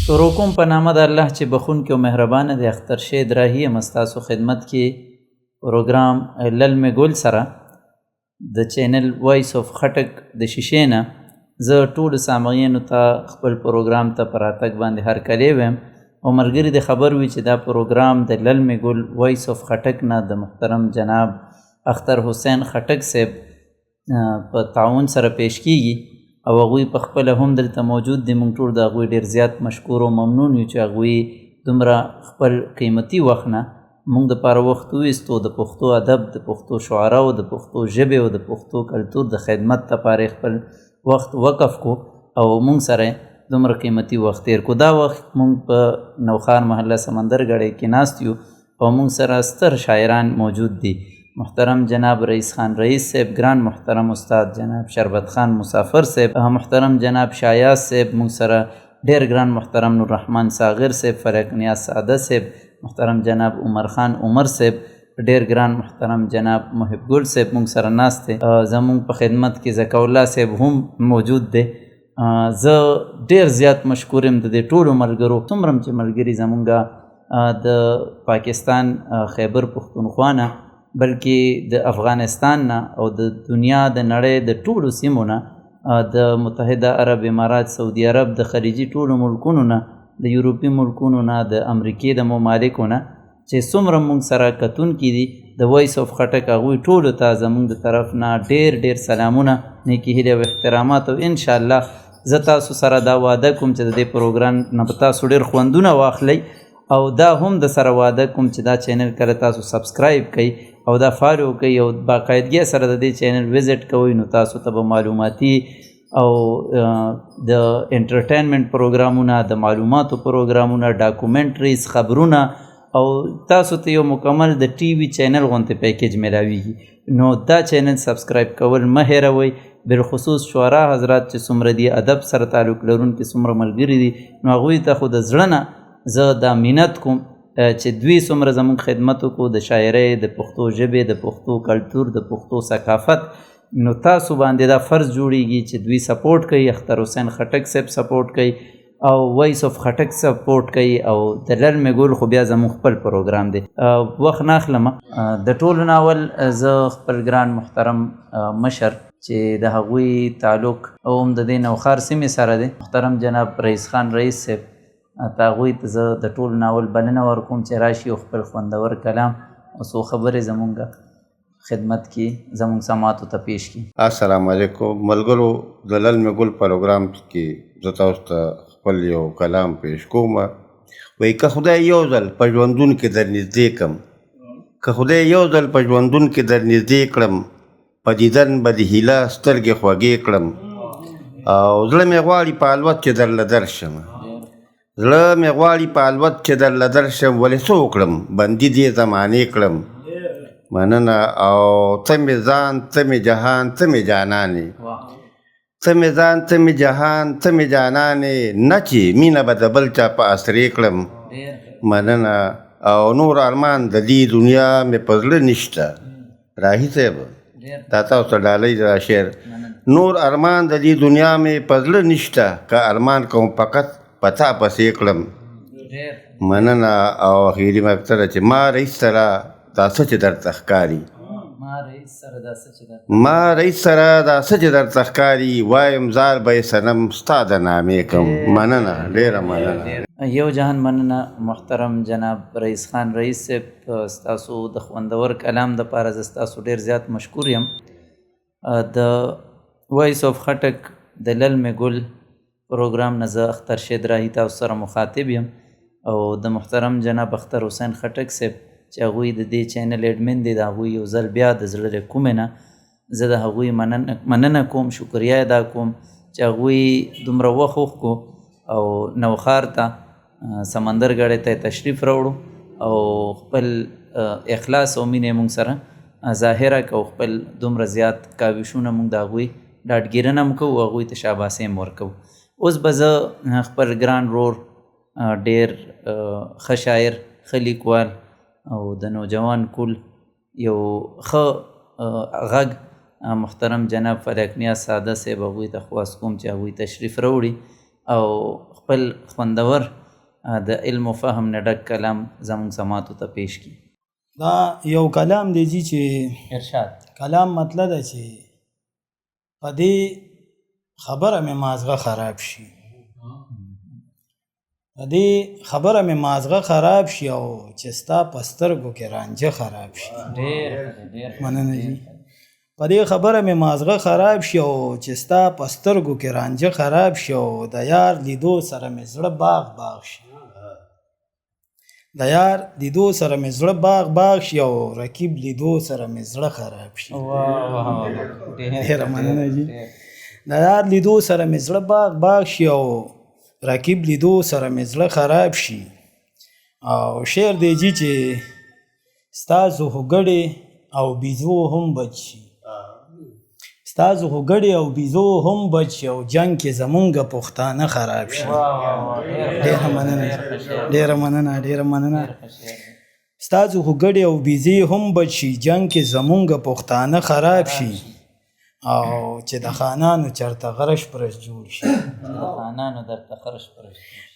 شروع کوم په نامه د الله چې بخونکی او مهربانه دی. اختر شید راهي یم ستاسو خدمت کې پروګرام للمې ګل سره د چینل وایس آف خټک د شیشې نه زه ټولو سامعینو ته خپل پروګرام ته په راتګ باندې هرکلی ویم او ملګري د خبر وي چې دا پروګرام د للمې ګل وایس آف خټک نه د محترم جناب اختر حسین خټک صاحب په تعاون سره پیش کیږي او هغوی په خپله هم دلته موجود دي. موږ ټول د هغوی ډېر زیات مشکور او ممنون یو چې هغوی دومره خپل قیمتي وخت نه موږ دپاره وخت وویستو د پښتو ادب د پښتو شعراو د پښتو ژبې او د پښتو کلتور د خدمت دپاره خپل وخت وقف کو او موږ سره دومره قیمتي وخت تیر کو. دا وخت موږ په نوخان محله سمندر ګړی کې ناست یو او موږ سره ستر شاعران موجود دي. محترم جناب رئیس خان رئیس صاحب، ګران محترم استاد جناب شربت خان مسافر صاحب، محترم جناب شایاز صاحب، موږ سره ډېر ګران محترم نور رحمان ساغر صاحب، فلک نیاز ساده صاحب، محترم جناب عمر خان عمر صاحب، ډېر ګران محترم جناب محب ګل صاحب موږ سره ناست دی. زموږ په خدمت کې زکا الله صاحب هم موجود دی. زه ډېر زیات مشکور یم د دې ټولو ملګرو، څومره چې ملګري زمونږ د پاکستان خیبر پښتونخوا نه بلکې د افغانستان نه او د دنیا د نړۍ د ټولو سیمو نه، د متحده عرب امارات، سعودي عرب، د خلیجي ټولو ملکونو نه، د یورپي ملکونو نه، د امریکې د ممالکو نه چې څومره موږ سره کتونکي دي د وایس آف خټک، هغوی ټولو ته زموږ د طرف نه ډېر ډېر سلامونه، نیکې هیلې او احترامات. او انشاءالله زه تاسو سره دا وعده کوم چې د دې پروګرام نه به تاسو ډېر خوندونه واخلئ او دا هم د سره وعده کوم چې دا چینل کله تاسو سبسکرایب کوئ او دا فالو کوئ او باقاعدګۍ سره د دې چینل وزټ کوئ، نو تاسو ته به معلوماتي او د انټرټینمنټ پروګرامونه، د معلوماتو پروګرامونه، ډاکومنټریز، خبرونه او تاسو ته یو مکمل د ټي وي چینل غوندې پیکیج میلاویږي. نو دا چینل سبسکرایب کول مه هیروئ. بالخصوص شعرا حضرات چې څومره دي، ادب سره تعلق لرونکي څومره ملګري دي، نو هغوی ته خو د زړه نه زه دا منت کوم چې دوی څومره زموږ خدمت وکړو د شاعرۍ، د پښتو ژبې، د پښتو کلتور، د پښتو ثقافت، نو تاسو باندې دا فرض جوړیږي چې دوی سپورټ کوي، اختر حسین خټک صاحب سپورټ کوي او وایس آف خټک سپورټ کوي او د للمې ګل خو بیا زموږ خپل پروګرام دی. وخت نه اخلم، د ټولو ناول زه خپل ګران محترم مشر چې د هغوی تعلق او هم د دې نوخار سیمې سره دی، محترم جناب رئیس خان رئیس صاحب، ته هغوی ته زه د ټولو ناول بلنه ورکوم چې راشي او خپل خوندور کلام او څو خبرې زمونږ خدمت کې زمونږ سماعتو ته پیش کړي. السلام علیکم ملګرو، د للمې ګل پروګرام کې زه تاسو ته خپل یو کلام پیش کوم. وایي که خدای یو ځل په ژوندون کې در نږدې کړم، که خدای یو ځل په ژوندون کې در نږدې کړم، په دیدن به د هیله سترګې خوږې کړم، او زړه مې غواړي په الوت چې درله درشم، زړه مې غواړي په الوت چې درله درشم، ولې څه وکړم بندي دې زمانې کړم. مننه. او ته مې ځان، ته مې جهان، ته مې جانانې، ته مې ځان، ته مې جهان، ته مې جانانې، نه چې مینه به د بل چا په اسرې کړم. مننه. او نور ارمان د دې دنیا مې په زړه نشته. راهي صاحب دا تاسو ته ډالۍ دا شعر. نور ارمان د دې دنیا مې په زړه نشته، که ارمان کوم فقط پتا پسې کړم. مننه. او اخیري مقطره چې ما رئیس سره دا څه چې درته ښکاري، ما رئیس سره دا څه چې درته ښکاري، وایم زار به یې صنم ستا د نامې کوم. مننه، ډېره مننه. یو جهان مننه محترم جناب رئیس خان رئیس صاحب، ستاسو د خوندور کلام دپاره زه ستاسو ډېر زیات مشکور یم. د وایس آف خټک د للمې ګل پروګرام نه زه اختر شید راهي تاسو سره مخاطب یم او د محترم جناب اختر حسین خټک صاحب چې هغوی د دې چینل ایډمن دی، د هغوی یو ځل بیا د زړه له کومې نه زه د هغوی مننه کوم، شکریه ادا کوم چې هغوی دومره وخت وکړو او نوخار ته سمندر ګړی ته تشریف راوړو او خپل اخلاص او مینې موږ سره ظاهره کو، خپل دومره زیات کاوشونه موږ د هغوی ډاډګیرنه هم کوو، هغوی ته شاباسي هم ورکوو. اوس به زه خپل ګران رور ډېر ښه شاعر، ښه لیکوال او د نوجوان کل یو ښه غږ محترم جناب فلک نیاز ساده صاحب، هغوی ته خواست کوم چې هغوی تشریف راوړي او خپل خوندور د علم و فهم نه ډک کلام زموږ سماعتو ته پیش کړي. دا یو کلام دی جی چې ارشاد. کلام مطلب ده چې په دې خبره مې مازغه خراب شي، په دې خبره مې مازغه خراب شي او چې ستا په سترګو کې رانجه خراب شي. ډېر مننه جی. په دې خبره مې مازغه خراب شي او چې ستا په سترګو کې رانجه خراب شي او د یار لیدو سره مې زړه باغ باغ شي، د یار لیدو سره مې زړه باغ باغ شي او رقیب لیدو سره مې زړه خراب شي. ډېره مننه جی. د یار لیدو سره مې زړه باغ باغ شي او رقیب لیدو سره مې زړه خراب شي. او شعر دی جی چې ستاسو هوګړې او بیزو هم بچ شي، ستاسو هوګړې او بیزو هم بچ شي او جنگ کې زمونږ پښتانه خراب شي. ډېره مننه، ډېره مننه، ډېره مننه. ستاسو هوګړې او بیزې هم بچ شي، جنگ کې زمونږ پښتانه خراب شي. او چې د خانانو چرته غرش پرش جوړ شي،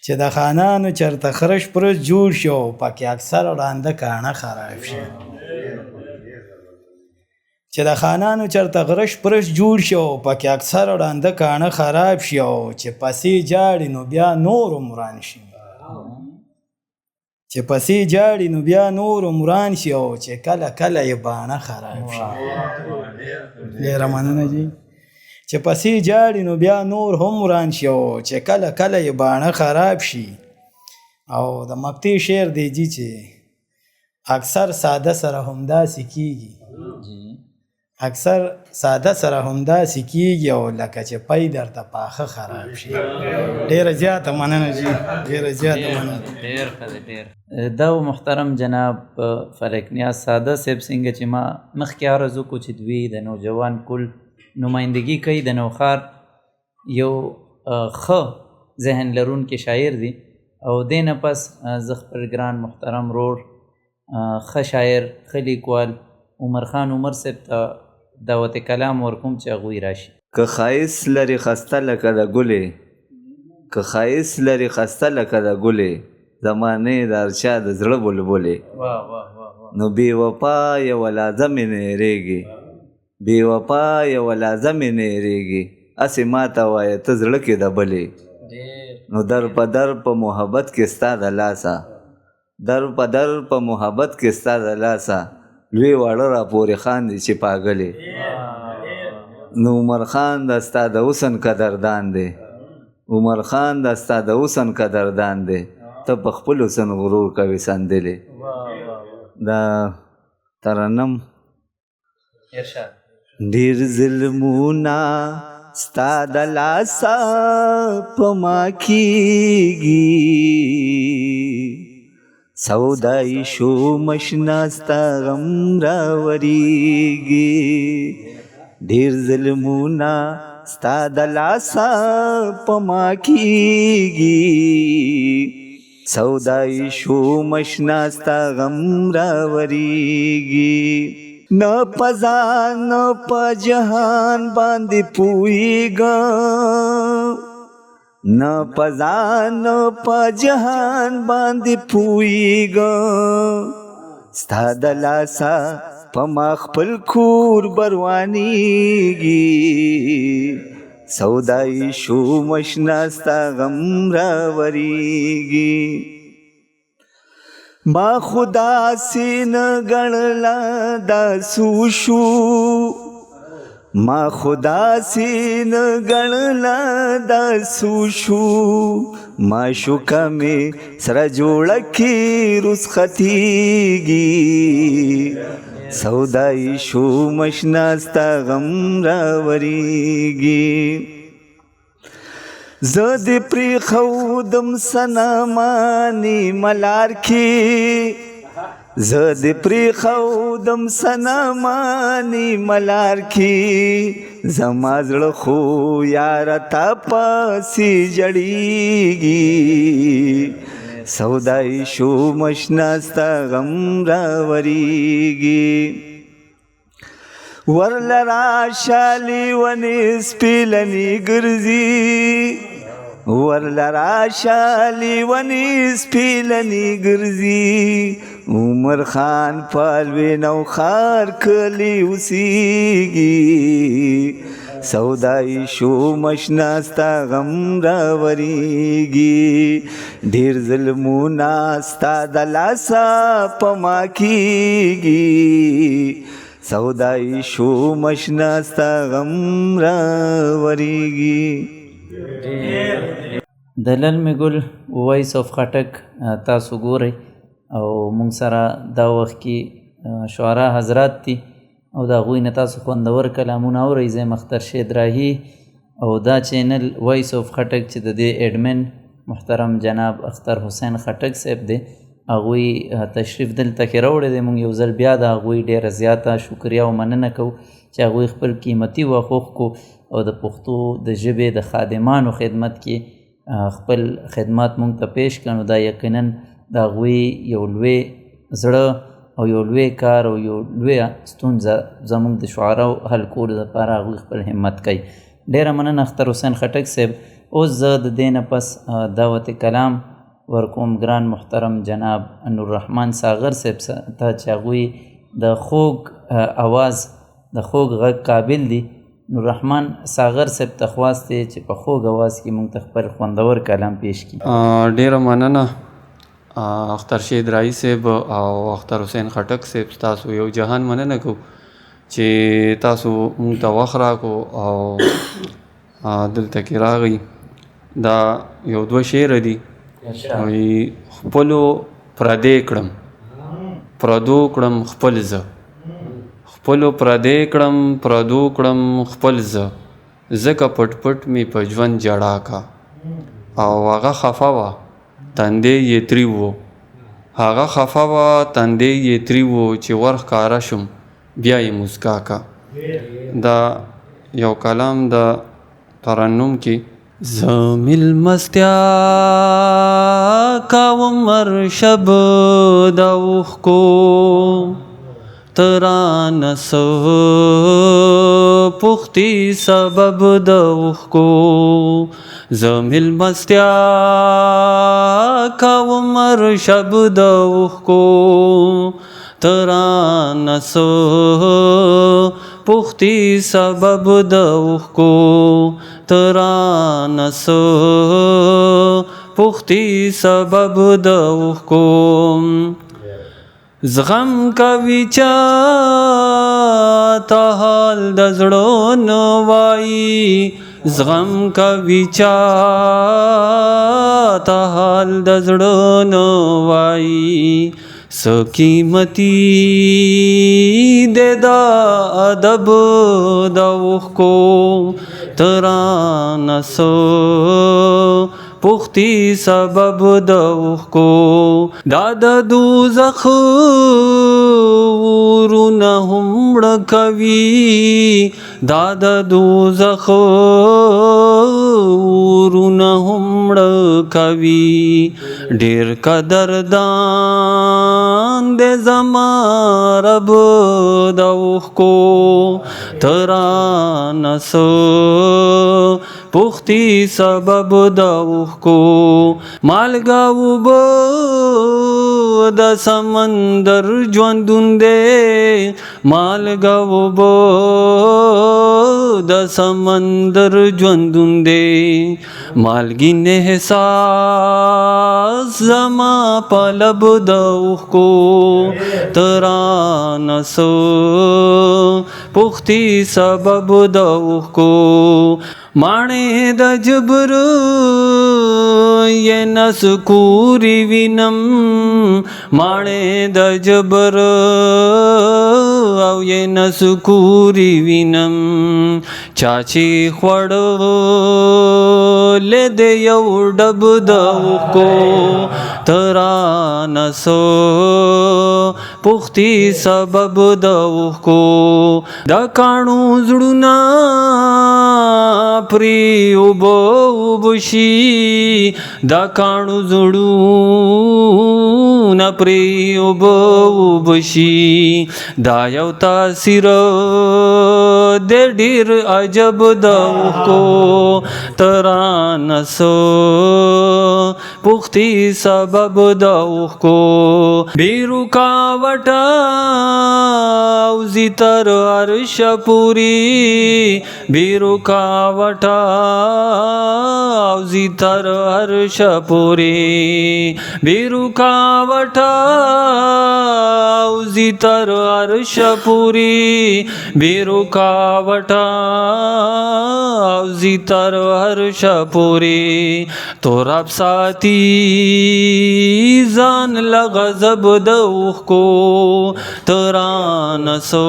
چې د خانانو چرته خرش پرش جوړ شي او پکې اکثر وړانده کاڼه خراب شي، چې د خانانو چرته غرش پرش جوړ شي او پکې اکثر وړانده کاڼه خراب شي او چې پسې جاړي نو بیا نور عمران شي، چې پسې جاړي نو بیا نور عمران شي او چې کله کله یې باڼه خراب شي. ډېره مننه جی. چې پسې جاړي نو بیا نور هم وران شي او چې کله کله یې باڼه خراب شي. او د مقطع شعر دی جی چې اکثر ساده سره همداسې کیږي، اکثر ساده سره همداسې کیږي او لکه چې پی درته پاخه خراب شي. ډېره زیاته مننه جی، ډېره زیاته مننه. دا محترم جناب فلک نیاز ساده صاحب څنګه چې ما مخکې عرض وکړو چې دوی د نوجوان کل نمایندګي کوي، د نوښار یو ښه ذهن لرونکي شاعر دي او دې نه پس زه خپل ګران محترم رور ښه شاعر ښه لیکوال عمر خان عمر صاحب ته دعوت کلام ورکوم چې هغوی راشي. که ښایست لري خسته لکه د ګلې، که ښایست لري خسته لکه د ګلې، زمانې د هر چا د زړه بلبلې، نو بې وفا یوه لازمې نه هېرېږي، بې وفا یوه لازمې نه هېرېږي، هسې ما ته وایه ته زړه کې د بلې، نو در په در په محبت کې ستا د لاسه، در په در په محبت کې ستا د لاسه، لوی واړه را پورې خاندي چې پاګلې، نو عمر خان د ستا د حسن قدردان دی، عمر خان د ستا د حسن قدردان دی، ته په خپل حسن غرور کوي سندلې. دا ترنم ډېر ظلمونه ستا د لاسه په ما کېږي، سودای شو مشنا ستا غم راوریږي، ډېر ظلمونه ستا د لاسه په ما کېږي، سودای شو مشنا ستا غم راوریږي، نه په ځان نه په جهان باندې پوهېږم، نه په ځان نه په جهان باندې پوهېږم، ستا د لاسه په ما خپل کور بروانېږي، سودای شو مشنا ستا غم راوریږي، ما خدا سي نه ګڼله دا سو شو، ما خدا سي نه ګڼله دا سو شو، معشوقه مې سره جوړه کې رخصتېږي، سودای شو مشنا ستا غم راوریږي، زه دې پرېښودم صنمانې ملار کې، زه دې پرېښودم صنمانې ملار کې، زما زړه خو یاره تا پسې ژړېږي، سودای شو مشنا ستا غم راوریږي، ورله راشه لیونې سپېلنې ګرځي، ورلرا شالی ونی سپیلنی گرزی عمر خان پالوی نو خار کلی اوسیگی سودای شو مشناستا غم راوریگی ډیر ظلمونا ستا د لاسا پما کیگی سودای شو مشناستا غم راوریگی. د للمې ګل وایس آف خټک تاسو ګورئ او موږ سره دا وخت کې شعرا حضرات دي او د هغوی نه تاسو خوندور کلامونه اورئ. زه یم اختر شید راهي او دا چینل وایس آف خټک چې د دې ایډمن محترم جناب اختر حسین خټک صاحب دی هغوی تشریف دلته کې راوړی دی. موږ یو ځل بیا د هغوی ډېره زیاته شکریه او مننه کوو چې هغوی خپل قیمتي وخت وښکو او د پښتو د ژبې د خادمانو خدمت کې خپل خدمات مونږ ته پیش کړه. نو دا یقینا د هغوی یو لوی زړه او یو لوی کار او یو لویه ستونزه زموږ د شعراو حل کولو دپاره هغوی خپل همت کوي. ډېره مننه اختر حسین خټک صاحب. اوس زه د دې نه پس دعوت کلام ورکوم ګران محترم جناب نورالرحمن ساغر صاحب ته چې هغوی د خوږ اواز د خوږ غږ قابل دي. نورالرحمن ساغر صاحب ته خواست دی چې په خوږ اواز کې موږ ته خپل خوندور کلام پیش کړي. ډیره مننه اختر شید راهي صاحب او اختر حسین خټک صاحب، تاسو یو جهان مننه کوو چې تاسو موږ ته وخت راکړو او دلته کې راغی. دا یو دوه شعر دي. وایي خپلو پردی کړم پردو کړم خپل زه، خپلو پردی کړم پردو کړم خپل زه، ځکه پټ پټ مې په ژوند جړا کا. او هغه خفه وه تندی یې تریو و، هغه خفه وه تندی یې تریو و، چې ورښکاره شم بیا یې مسکا کا. دا یو کلام د ترنم کې زه میلمستیا کوم شب د اوښکو ترانه څه پوښتي سبب د اوښکو، زه میلمستیا کوم شب د اوښکو ترانه څه پوښتي سبب د اوښکو، ترانه څه پوښتي سبب د اوښکو. زغم کوي چاته حال د زړه نه وایي، زغم کوي چاته حال د زړه نه وایي، څه قیمتي دی دا ادب د اوښکو ترانه څه پوښتي سبب د اوښکو. دا د دوزخ ورونه هم مړه کوي، دا د دوزخ ورونه هم مړه کوي، ډېر قدردان دی زما رب د اوښکو ترانه څه پوښتي سبب د اوښکو. مالګه اوبه د سمندر ژوندون دی، مالګه اوبه د سمندر ژوندون دی، مالګین احساس زما په لب د اوښکو ترانه څه پوښتي سبب د اوښکو. ماڼې د جبر یې نسکوري وینم، ماڼې د جبر او یې نسکوري وینم، چا چې خوړلی د یو ډب د اوښکو ترانه څه پوښتي سبب د اوښکو. د کاڼو زړونه پری اوبه اوبه شي دا کاڼو زړونه پری اوبه اوبه شي دا یو تاثیر د ډېر عجب د اوښکو ترانه څه پوښتي سبب د اوښکو بې رکاوټه اوځي تر عرشه پورې بې رکاوټه اوځي تر عرشه پورې بې رکاوټه اوځي تر عرشه پورې بې رکاوټه اوځي تر عرشه پورې توراب ساتي ځان له غضب د اوښکو ترانه څه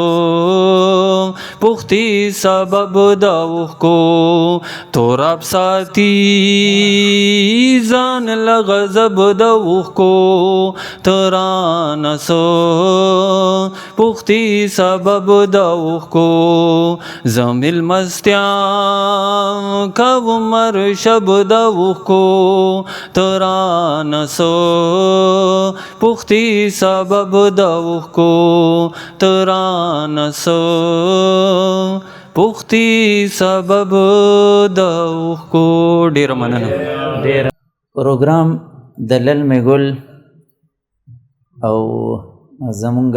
پوښتي سبب د اوښکو توراب ساتي ځان له غضب د اوښکو ترانه څه پوښتي سبب د اوښکو زه مېلمستیا کوم شب د اوښکو ترانه څه پوښتي سبب د اوښکو ترانه څه پوښتي سبب د اوښکو ډېره مننه پروګرام د للمې ګل او زمونږ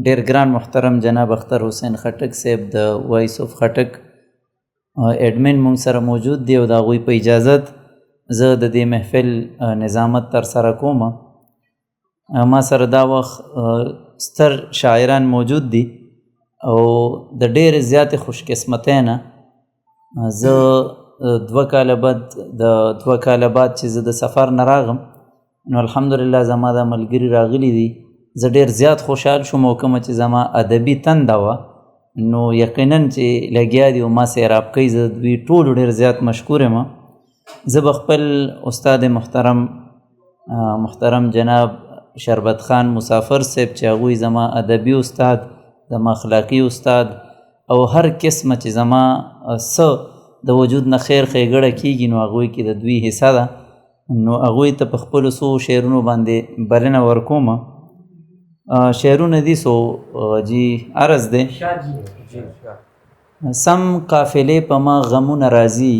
ډېر ګران محترم جناب اختر حسین خټک صاحب د وایس آف خټک ایڈمن مونږ سره موجود دی او د هغوی په اجازت زه د دې محفل نظامت ترسره کوم ما سره دا وخت ستر شاعران موجود دي او د ډېرې زیاتې خوشقسمتۍ نه زه دوه کاله بعد چې زه د سفر نه راغم نو الحمدلله زما دا ملګري راغلي دي زه ډېر زیات خوشحال شوم او کومه چې زما ادبي تنده وه نو یقینا چې لګیا دي او ما سیراب کوي زه دوی ټولو ډېر زیات مشکور یم زه به خپل استاد محترم جناب شربت خان مسافر صاحب چې هغوی زما ادبي استاد زما اخلاقي استاد او هر قسمه چې زما څه د وجود نه خیر ښېګړه کېږي نو هغوی کې د دوی حصه ده نو هغوی ته په خپلو څو شعرونو باندې بلنه ورکوم شعرونه دي سو جی عرض دی سم قافلې په ما غمونه راځي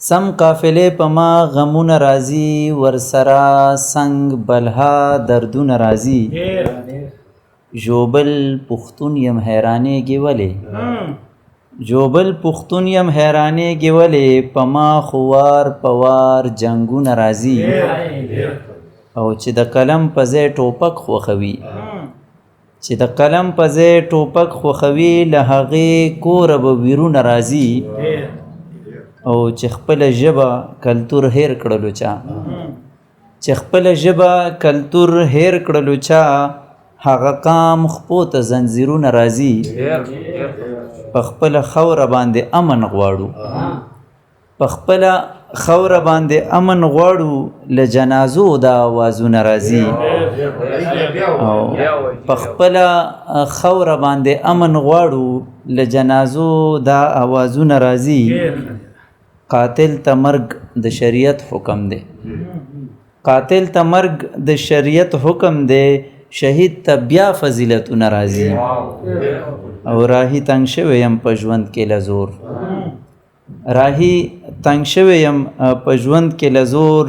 سم قافلې په ما غمونه راځي ورسره سنگ بلها دردونه راځي ژوبل پښتون یم حیرانېږي ولې ژوبل پښتون یم حیرانېږي ولې په ما خو وار په وار جنګونه راځي او چې د قلم په ځای ټوپک خوښوي چې د قلم په ځای ټوپک خوښوي له هغې کوره به ویرونه راځي او چې خپله ژبه کلتور هیر کړلو چا چې خپله ژبه کلتور هیر کړلو چا هغه قام خپو ته زنځیرونه راځي په خپله خاوره باندې امن غواړو په خپله خاوره باندې امن غواړو له جنازو دا آوازونه راځي او په خپله خاوره باندې امن غواړو له جنازو دا آوازونه راځي قاتل ته مرګ د شریعت حکم دی قاتل ته مرګ د شریعت حکم دی شهید ته بیا فضیلتونه راځي او راهی تنگ شوی یم په ژوند کې له زور راهی تنگ شوی یم په ژوند کې له زور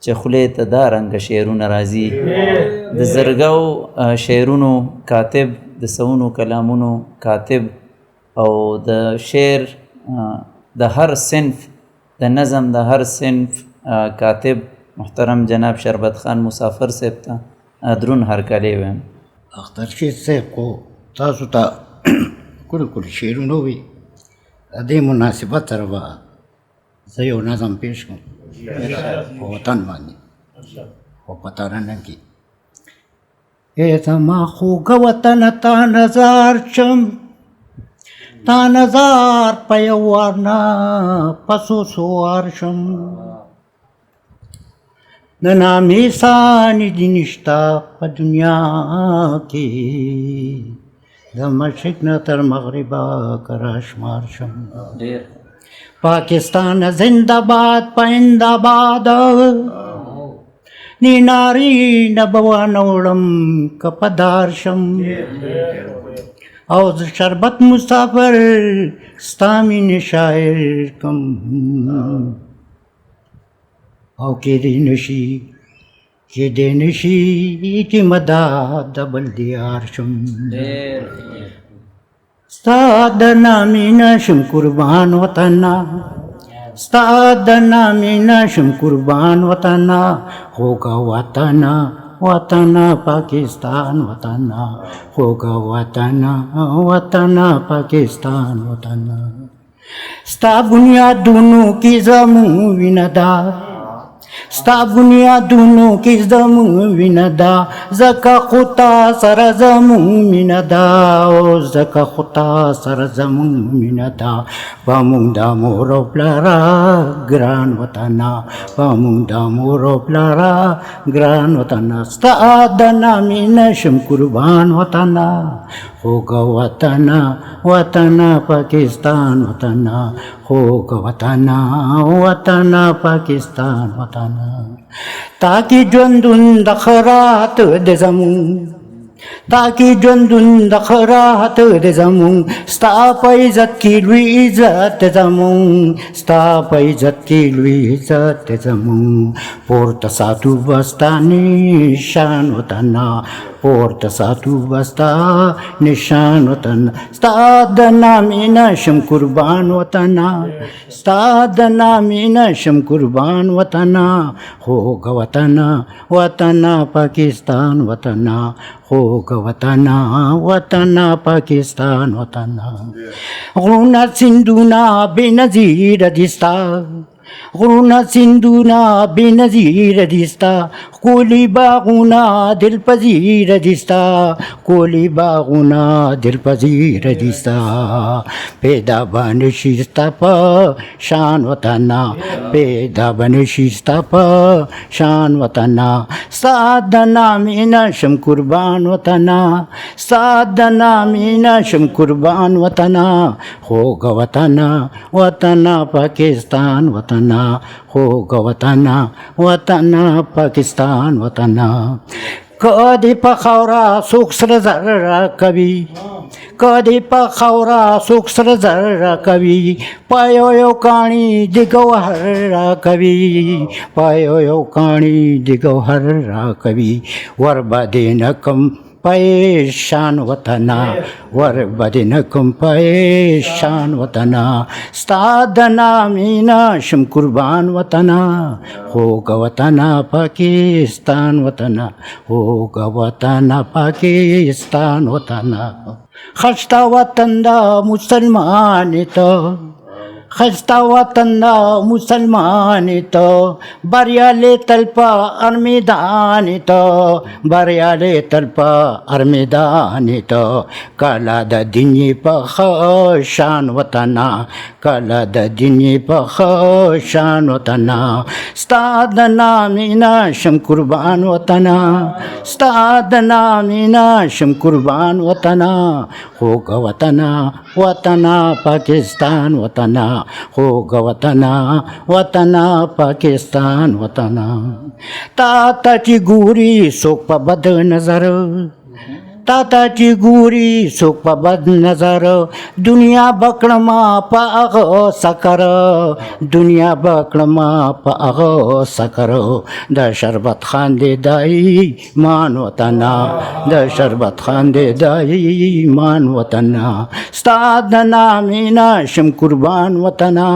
چې خولې ته دا رنګه شعرونه راځي د زرګاو شعرونو کاتب د سونو کلامونو کاتب او د شعر د هر صنف د نظم د هر صنف کاتب محترم جناب شربت خان مسافر صاحب ته درون هرکلی ویم اختر شید صاحب خو تاسو ته کل شعرونه وي د دې مناسبت سره به زه یو نظم پیش کړم په وطن باندې او په ترانه کې ای زما خوږه وطنه تا نظر شم تا نظر په یو وار نه پسو سوار شم د نامې سانې دې نشته په دنیا کې د مشرق نه تر مغربه کرا شمار شم ډېر پاکستان زنده باد پاینده باد نی ناری نبوان وړم که په دار شم او زه شربت مسافر ستا مینې شاعر کم او کېدی نشي چې مداد د بل دیار شم ستا د نامې نه شم قربان وطنه ستا د نامې نه شم قربان وطنه خوږه وطنه پاکستان وطنه خوږه وطنه پاکستان وطنه ستا بنیادونو کې زموږ وینه ده ستا بنیادونو کې زموږ وینه ده ځکه خو تا سره زموږ مینه ده او ځکه خو تا سره زموږ مینه ده په موږ د مور او پلاره ګران وطنه په موږ د مور او پلاره ګران وطنه ستا د نامې نه شم قربان وطنه خوږه وطنه پاکستان وطنه خوږه وطنه پاکستان وطنه تاکي ژوندون د خیرات د زمون تاکي ژوندون د خیرات د زمون ستا په عزت کې لوی عزت زمون ستا په عزت کې لوی عزت زمون پورته ساتو بستا نشان وطنه پورته ساتو بستا نشان وطنه ستا د نامې نه شم قربان وطنه ستا د نامې نه شم قربان وطنه خوږه وطنه پاکستان وطنه خوږه وطنه پاکستان وطنه غرونه سیندونه بې نظیره دي ستا غرونه سیندونه بې نظیره دي ستا ښکلي باغونه دلپذیره دي ستا ښکلي باغونه دلپذیره دي ستا پیدا به نشي ستا په شان وطنه پیدا به نشي ستا په شان وطنه ستا د نامې نه شم قربان وطنه ستا د نامې نه شم قربان وطنه خوږه وطنه پاکستان وطنه خوږه وطنه پاکستان وطنه کدی په خاوره څوک سره زر راکوي کدی په خاوره څوک سره زر راکوي په یو کاڼي د ګوهر راکوي په یو کاڼي د ګوهر راکوي وربدې نه کم پریشان وطنه وربدې نه کوم پریشان وطنه ستا د نامې نه شم قربان وطنه خوږه وطنه پاکستان وطنه خوږه وطنه پاکستان وطنه خسته وطن د مسلمان ته خسته وطن د مسلمان ته بریالی تل په ارمیدان ته بریالی تل په ارمیدان ته کله د دین په شان وطنه کله د دین په شان وطنه ستا د نامې نه شم قربان وطنه ستا د نامې نه شم قربان وطنه خوږه وطنه پاکستان وطنه خوږه وطنه پاکستان وطنه تا ته چې ګوري څوک په بد نظر تا ته چې ګوري څوک په بد نظر دنیا بکړما په هغه سکر دنیا بکړما په هغه سکر د شربت خاندې د ایمان وطنه د شربت خاندې د ایمان وطنه ستا د نامې نه شم قربان وطنه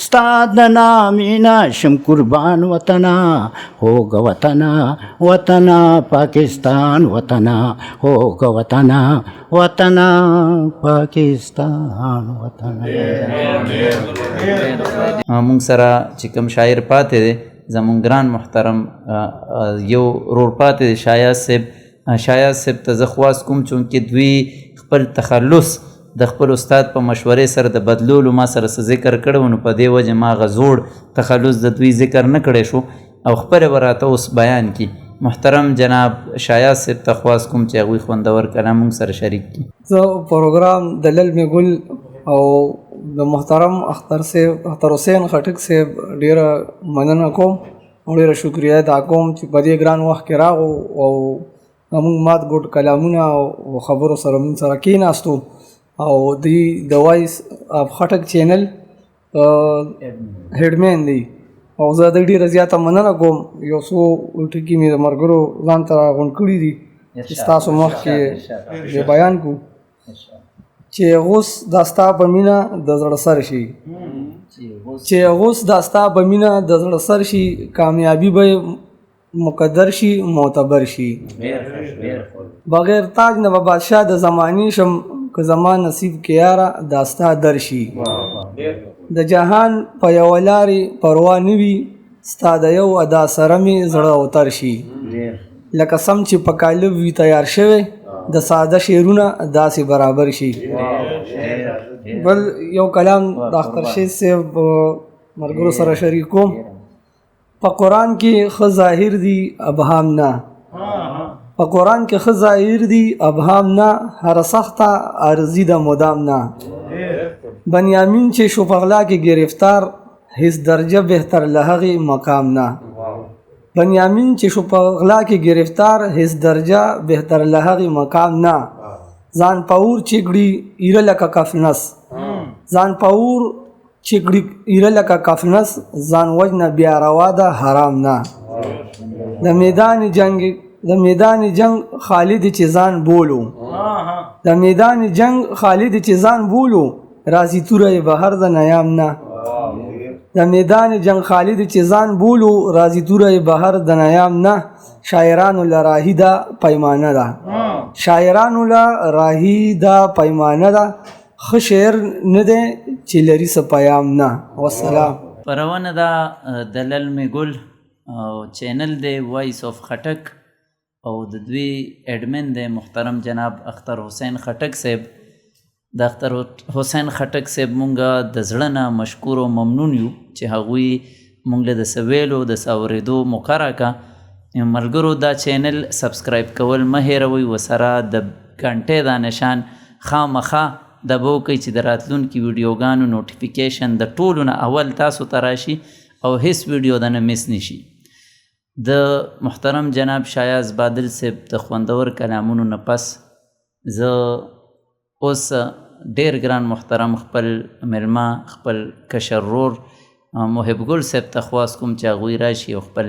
ستا د نامې نه شم قربان وطنه خوږه وطنه پاکستان وطنه خوږه وطنه پاکستان وطنه مونږ سره چې کوم شاعر پاتې دی زمونږ ګران محترم یو رور پاتې دی شایاز صاحب ته زه خواست کوم چونکې دوی خپل تخلص د خپل استاد په مشورې سره د بدلولو ما سره څه ذکر کړی و نو په دې وجه ما هغه زوړ تخلص د دوی ذکر نه کړی شو او خپله به راته اوس بیان کړي محترم جناب شایاز صاحب ته خواست کوم چې هغوی خوندور کلام موږ سره شریک کړي. زه پروګرام د للمې ګل او د محترم اختر حسین خټک صاحب ډیره مننه کوم او ډیره شکریه ادا کوم چې په دې ګران وخت کې راغو او موږ مات ګوټ کلامونه او خبرو سره موږ سره کېناستو او د وایس اف خټک چینل هیډمین دی او زه د ډیره زیاته مننه کوم. یو څو ټکي مې د ملګرو ځان ته راغونډ کړي دي چې ستاسو مخکې بیان کړو چې غوس دا ستا په مینه د زړه سر شي، چې غوس دا ستا په مینه د زړه سر شي، کامیابي به مقدر شي معتبر شي، بغیر تاج نه به بادشاه د زمانې شم، که زمان نصیب کې یاره دا ستا در شي. د جهان په یوه لارې پروا نه وي، ستا د یو ادا سره مې زړه اوتر شي، لکه سم چې په کالب وي تیار شوی د ساده شعرونه داسې برابر شي. بل یو کلام د اختر شید صاحب ملګرو سره شریک کوم. په قرآن کې ښه ظاهر دي ابهام نه، په قرآن کې ښه ظاهر دي ابهام نه، هر سخته عرضي د مدام نه. بنیامین چې شو په غلا کې گرفتار، هیڅ درجه بهتر له هغې مقام نه. بنیامین چې شو په غلا کې گرفتار، هیڅ درجه بهتر له هغې مقام نه. ځان پور چې کړي ایره لکه کفنس، ځان پور چې کړي ایره لکه کفنس، ځان وجنه بیا روا ده حرام نه. د میدان جنگ خالد چې ځان بولو، د میدان جنگ خالد چې ځان بولو، راځي توره بهر د نیام نه. د میدان جنگ خالد چې ځان بولو، راځي توره بهر د نیام نه. شاعرانو له راهي دا پیمانه ده، شاعرانو له راهي دا پیمانه ده، ښه شعر نه دی چې لري څه پیام نه. والسلام. پرونه دا د للمې ګل او چینل دی وایس آف خټک او د دوی ایډمن دی محترم جناب اختر حسین خټک صاحب. د اختر حسین خټک صاحب مونږه د زړه نه مشکور او ممنون یو چې هغوی مونږ له د څه ویلو د څه اورېدو موقع راکړه. ملګرو دا چینل سبسکرایب کول مه هېروئ، ورسره د ګنټې دا نشان خامخا دبو کوئ چې د راتلونکي ویډیوګانو نوټیفیکیشن د ټولو نه اول تاسو ته راشي او هیڅ ویډیو د نه مس نشي. د محترم جناب شایاز بادل صاحب د خوندور کلامونو نه پس زه اوس ډیر ګران محترم خپل ملما خپل کشر رور محب ګل صاحب ته خواست کوم چې هغوی راشي او خپل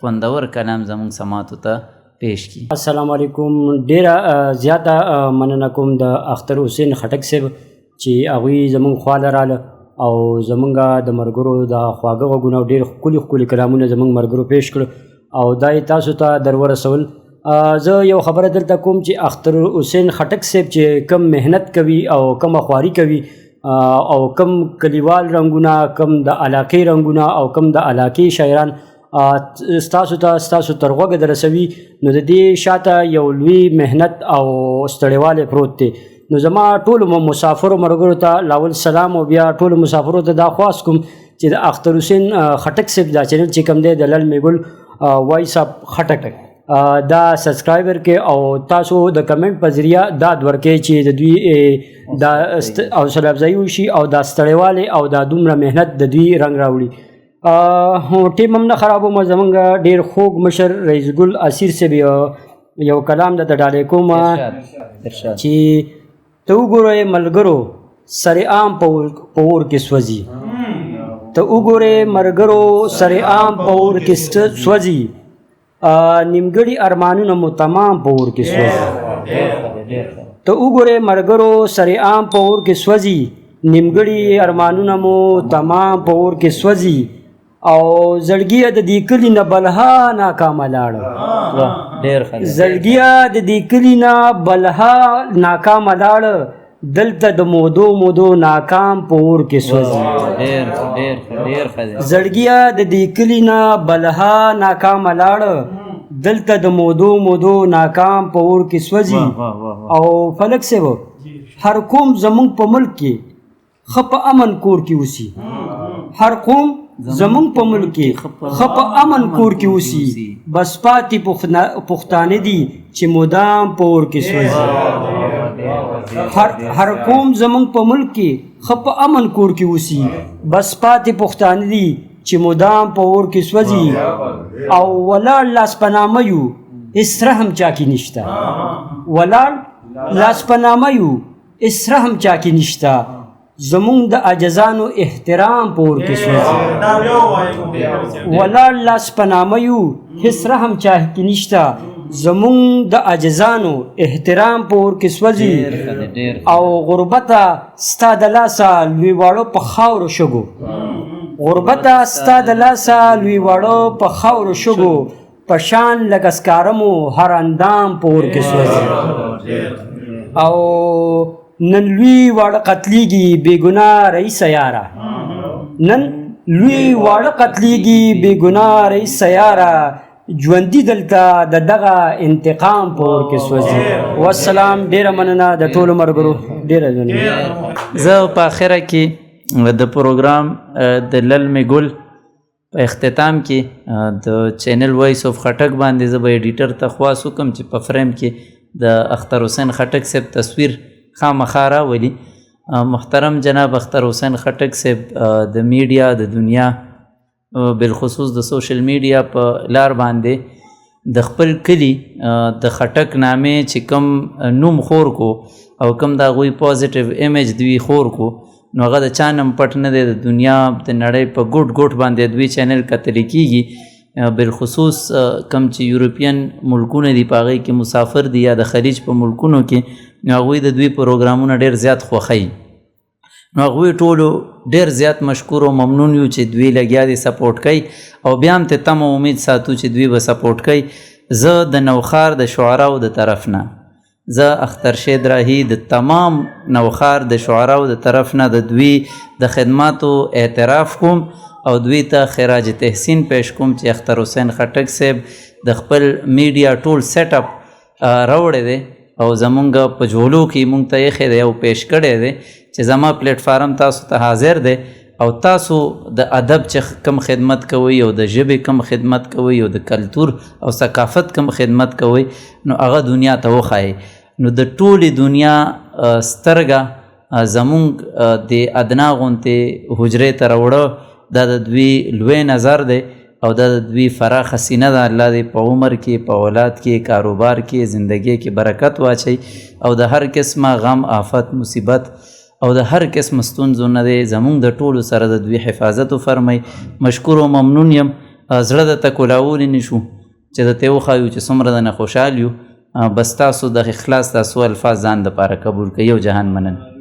خوندور کلام زموږ سماعتو ته پیش کړي. السلام علیکم. ډیره زیاته مننه کوم د اختر حسین خټک صاحب چې هغوی زموږ خواله راله او زمونږ د ملګرو د خواږه غږونه ډېر ښکلي ښکلي کلامونه زموږ ملګرو پیش کړه او دا یې تاسو ته در ورسول. زه یو خبره دلته کوم چې اختر حسین خټک صاحب چې کم محنت کوي او کم خواري کوي او کم کلیوال رنګونه، کم د علاقې رنګونه او کم د علاقې شاعران ستاسو تر غوږه درسوي، نو د دې شاته یو لوی محنت او ستړیوالی پروت دی. نو زما ټولو مسافرو ملګرو ته لاول سلام او بیا ټولو مسافرو ته دا خواست کوم چې د اختر حسین خټک صاحب دا چینل چې کوم دی د للمې ګل وایس اف خټک دا سبسکرایبر کې او تاسو د کمنټ په ذریعه داد ورکړئ چې د دوی دا حوصله افزایي وشي او دا ستړیوالی او دا دومره محنت د دوی رنګ راوړي. ټیم هم نه خرابوم، زمونږ ډېر خوږ مشر رئیس ګل اسیر صاحب یو کلام درته ډالۍ کوم چې ته وګورئ ملګرو سر عام په اور کې سوځي، ته وګورئ ملګرو سر عام په اور کې سوځي، نیمګړي ارمانونه مو تمام په اور کې سوځي. ته وګورئ ملګرو سر عام په اور کې سوځي، نیمګړي ارمانونه مو تمام په اور کې سوځي، او زړګیه د دې کلي نه بلها ناکامه لاړه، زړګیه د دې کلي نه بلها ناکامه لاړه، دلته د مودو ناکام په اور کې سوځي. زړګیه د دې کلي نه بلها ناکامه لاړه، دلته د مودو ناکام په اور کې سوځي. او فلک صاحب هر قوم زمونږ په ملک کې ښه په امن کور کې اوسي، هر قوم زمونږ په ملک کې ښه په امن کور کې اوسي بس پاتې پښتانه دي چې مدام په اور کې سوځي هر قوم زمونږ په ملک کې ښه په امن کور کې اوسي بس پاتې پښتانه دي چې مدام په اور کې سوځي او ولاړ لاس په نامه یو هېڅ رحم چا کې نشته ولاړ لاس په نامه یو هېڅ رحم چا کې نشته زمونږ د عاجزانو احترام په اور کې سوځي ولاړ لاس په نامه یو هېڅ رحم چا کې نشته زمونږ د عاجزانو احترام په اور کې سوځي او غربته ستا د لاسه لوی واړه په خاورو شګو غربته ستا د لاسه لوی واړه په خاورو شګو په شان لکه سکارمو هر اندام په اور کې سوځي او نن لوی واړه قتلیږي بې ګناه رئیس یاره نن لوی واړه قتلیږي بې ګناه رئیس یاره ژوندي دلته د دغه انتقام په اور کې سوځي والسلام ډېره مننه د ټولو ملګرو ډېره مننه زه په آخره کې د پروګرام د للمې ګل په اختتام کې د چینل وایس آف خټک باندې زه به ایډیټر ته خواست وکړم چې په فریم کې د اختر حسین خټک صاحب تصویر خامخا راولي محترم جناب اختر حسین خټک صاحب د میډیا د دنیا بالخصوص د سوشل میډیا په لار باندې د خپل کلي د خټک نامې چې کم نوم خور کو او کم د هغوی پازیټیو ایمیج دوی خور کو نو هغه د چا نم پټ نه دی د دنیا د نړۍ په ګوټ ګوټ باندې دوی چینل کتلی کېږي بالخصوص کم چې یورپین ملکونه دي په هغې کې مسافر دي یا د خلیج په ملکونو کې نو هغوی د دوی پروګرامونه ډېر زیات خوښوي نو هغوی ټولو ډېر زیات مشکور او ممنون یو چې دوی لګیا دي سپورټ کوي او بیا هم ته تمه امید ساتو چې دوی به سپورټ کوي زه د نوښار د شعراو د طرف نه زه اخترشید راهي د تمام نوښار د شعراو د طرف نه د دوی د خدماتو اعتراف کوم او دوی ته خراج تحسین پیش کوم چې اختر حسین خټک صاحب د خپل میډیا ټول سیټ اپ راوړی دی او زمونږ په جولو کې مونږ ته ایښی دی او پیش کړی دی چې زما پلیټ فارم تاسو ته حاضر دی او تاسو د ادب چې کم خدمت کوئ او د ژبې کم خدمت کوئ او د کلتور او ثقافت کم خدمت کوئ نو هغه دنیا ته وښایئ نو د ټولې دنیا سترګه زمونږ د ادنا غونتې حجرې ته راوړه دا د دوی لوی نظر دی او دا د دوی فراخه سینه ده الله دې په عمر کې په اولاد کې کاروبار کې زندګۍ کې برکت واچي او د هر قسمه غم آفت مصیبت او د هر قسم ستونزو نه دی زمونږ د ټولو سره د دوی حفاظت وفرمایي مشکور او ممنون یم زړه درته کولاولی نه شو چې درته وښایو چې څومره درنه خوشحال یو بس تاسو د اخلاص تاسو الفاظ ځان دپاره قبول کړئ یو جهان مننه